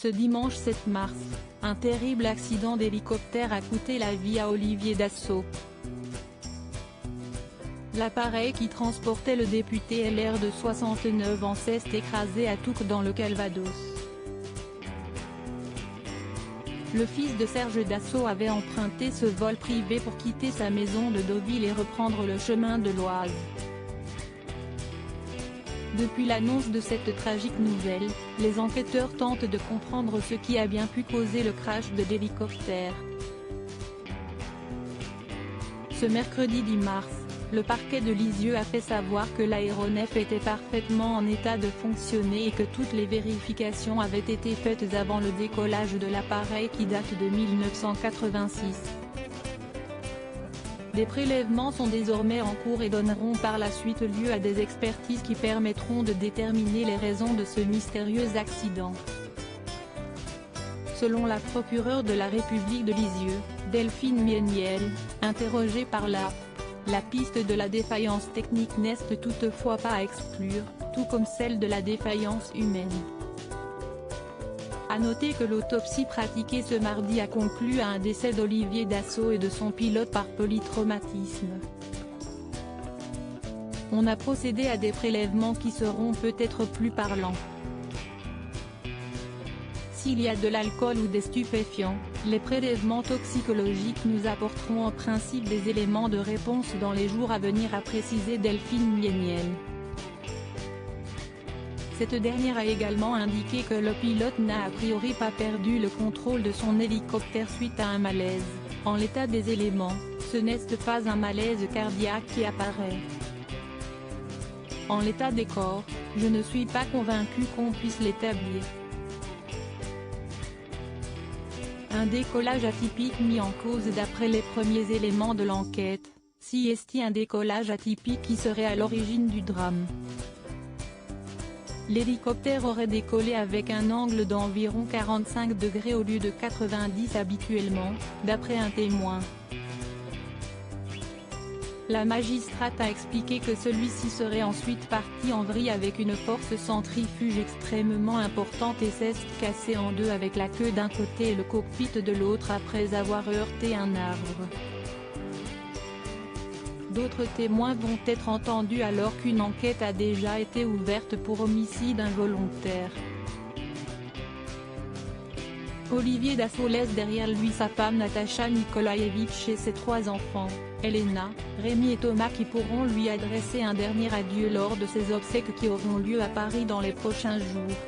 Ce dimanche 7 mars, un terrible accident d'hélicoptère a coûté la vie à Olivier Dassault. L'appareil qui transportait le député LR de 69 ans s'est écrasé à Touques dans le Calvados. Le fils de Serge Dassault avait emprunté ce vol privé pour quitter sa maison de Deauville et reprendre le chemin de l'Oise. Depuis l'annonce de cette tragique nouvelle, les enquêteurs tentent de comprendre ce qui a bien pu causer le crash de l'hélicoptère. Ce mercredi 10 mars, le parquet de Lisieux a fait savoir que l'aéronef était parfaitement en état de fonctionner et que toutes les vérifications avaient été faites avant le décollage de l'appareil qui date de 1986. Des prélèvements sont désormais en cours et donneront par la suite lieu à des expertises qui permettront de déterminer les raisons de ce mystérieux accident. Selon la procureure de la République de Lisieux, Delphine Mieniel, interrogée par la piste de la défaillance technique n'est toutefois pas à exclure, tout comme celle de la défaillance humaine. À noter que l'autopsie pratiquée ce mardi a conclu à un décès d'Olivier Dassault et de son pilote par polytraumatisme. On a procédé à des prélèvements qui seront peut-être plus parlants. S'il y a de l'alcool ou des stupéfiants, les prélèvements toxicologiques nous apporteront en principe des éléments de réponse dans les jours à venir, a précisé Delphine Mieniel. Cette dernière a également indiqué que le pilote n'a a priori pas perdu le contrôle de son hélicoptère suite à un malaise. En l'état des éléments, ce n'est pas un malaise cardiaque qui apparaît. En l'état des corps, je ne suis pas convaincu qu'on puisse l'établir. Un décollage atypique mis en cause d'après les premiers éléments de l'enquête, si est un décollage atypique qui serait à l'origine du drame. L'hélicoptère aurait décollé avec un angle d'environ 45 degrés au lieu de 90 habituellement, d'après un témoin. La magistrate a expliqué que celui-ci serait ensuite parti en vrille avec une force centrifuge extrêmement importante et s'est cassé en deux avec la queue d'un côté et le cockpit de l'autre après avoir heurté un arbre. D'autres témoins vont être entendus alors qu'une enquête a déjà été ouverte pour homicide involontaire. Olivier Dassault laisse derrière lui sa femme Natacha Nikolaevitch et ses 3 enfants, Elena, Rémi et Thomas, qui pourront lui adresser un dernier adieu lors de ses obsèques qui auront lieu à Paris dans les prochains jours.